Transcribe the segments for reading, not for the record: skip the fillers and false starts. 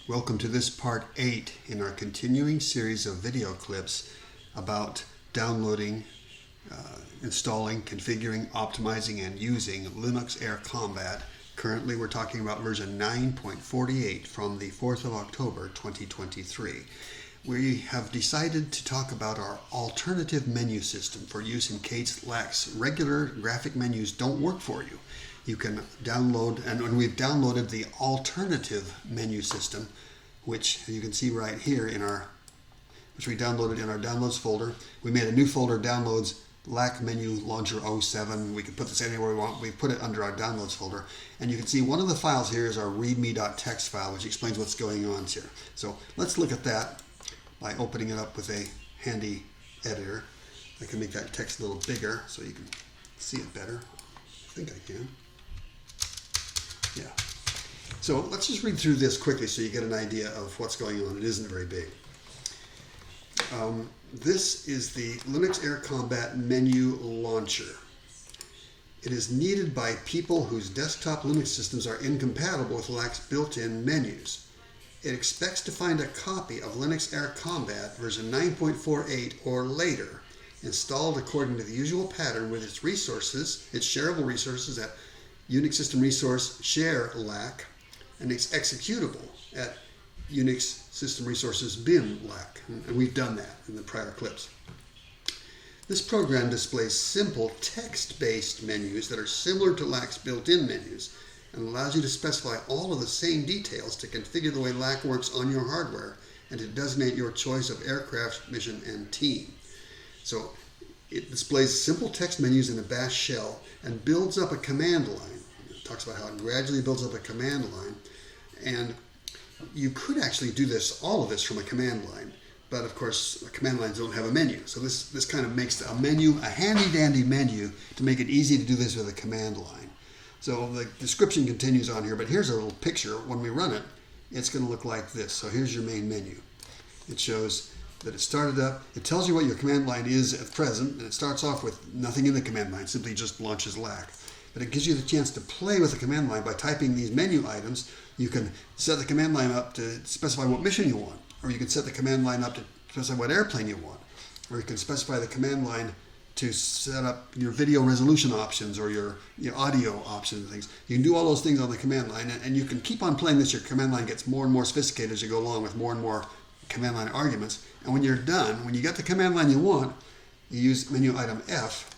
Welcome to this part 8 in our continuing series of video clips about downloading, installing, configuring, optimizing, and using Linux Air Combat. Currently we're talking about version 9.48 from the 4th of October 2023. We have decided to talk about our alternative menu system for use in case LAC's regular graphic menus don't work for you. You can download, and we've downloaded the alternative menu system, which you can see right here which we downloaded in our downloads folder. We made a new folder, downloads, LacMenuLauncher 07. We can put this anywhere we want. We put it under our downloads folder. And you can see one of the files here is our readme.txt file, which explains what's going on here. So let's look at that by opening it up with a handy editor. I can make that text a little bigger so you can see it better. I think I can. Yeah. So let's just read through this quickly so you get an idea of what's going on. It isn't very big. This is the Linux Air Combat menu launcher. It is needed by people whose desktop Linux systems are incompatible with LAC's built-in menus. It expects to find a copy of Linux Air Combat version 9.48 or later, installed according to the usual pattern with its resources, its shareable resources at Unix System Resource Share LAC, and its executable at Unix System Resources bin LAC. And we've done that in the prior clips. This program displays simple text-based menus that are similar to LAC's built-in menus and allows you to specify all of the same details to configure the way LAC works on your hardware and to designate your choice of aircraft, mission, and team. So it displays simple text menus in a bash shell and builds up a command line. It talks about how it gradually builds up a command line. And you could actually do all of this from a command line. But of course, command lines don't have a menu. So this kind of makes a menu, a handy-dandy menu to make it easy to do this with a command line. So the description continues on here, but here's a little picture. When we run it, it's going to look like this. So here's your main menu. It shows that it started up. It tells you what your command line is at present, and it starts off with nothing in the command line, simply just launches LAC. But it gives you the chance to play with the command line by typing these menu items. You can set the command line up to specify what mission you want, or you can set the command line up to specify what airplane you want, or you can specify the command line to set up your video resolution options or your audio options and things. You can do all those things on the command line, and you can keep on playing this. Your command line gets more and more sophisticated as you go along with more and more command line arguments. And when you're done, when you get the command line you want, you use menu item F,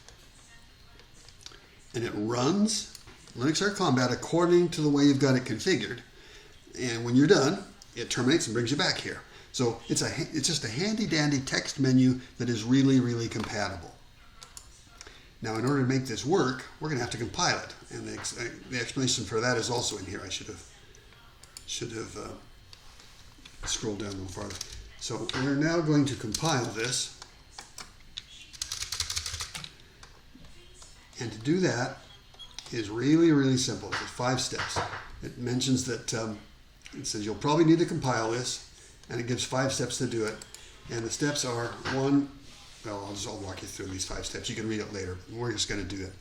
and it runs Linux Air Combat according to the way you've got it configured. And when you're done, it terminates and brings you back here. So it's just a handy-dandy text menu that is really, really compatible. Now, in order to make this work, we're going to have to compile it. And the explanation for that is also in here. I should have scrolled down a little farther. So we're now going to compile this. And to do that is really, really simple. It's 5 steps. It mentions that it says you'll probably need to compile this, and it gives 5 steps to do it. And the steps are 1, well, I'll walk you through these 5 steps. You can read it later. We're just going to do it.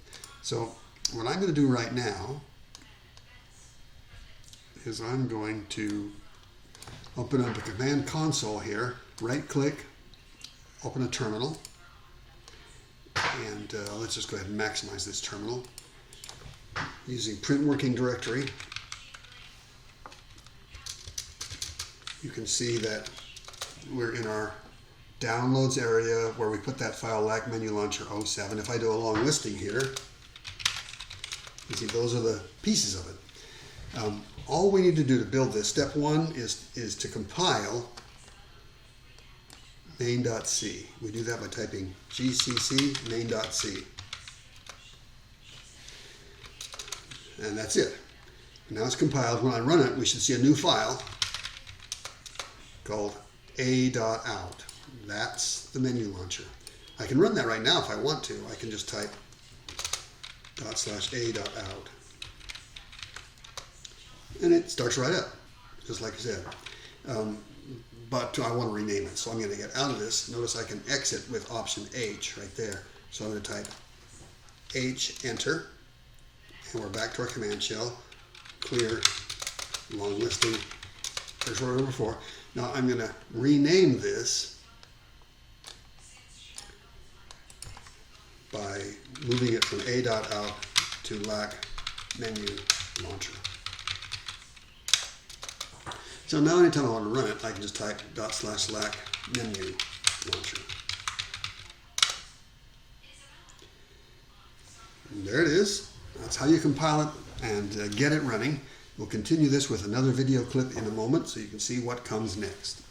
So what I'm going to do right now is I'm going to open up a command console here, right-click, open a terminal. And let's just go ahead and maximize this terminal using print working directory. You can see that we're in our downloads area where we put that file LacMenuLauncher 07. If I do a long listing here, you see those are the pieces of it. All we need to do to build this, step 1 is to compile main.c. We do that by typing gcc main.c. And that's it. Now it's compiled. When I run it, we should see a new file called a.out. That's the menu launcher. I can run that right now if I want to. I can just type /a.out. And it starts right up, just like I said. But I want to rename it, so I'm going to get out of this. Notice I can exit with option H right there. So I'm going to type H, enter, and we're back to our command shell. Clear long listing purchase order number 4. Now I'm going to rename this by moving it from a.out to LacMenuLauncher. So now anytime I want to run it, I can just type /LacMenuLauncher. And there it is. That's how you compile it and get it running. We'll continue this with another video clip in a moment so you can see what comes next.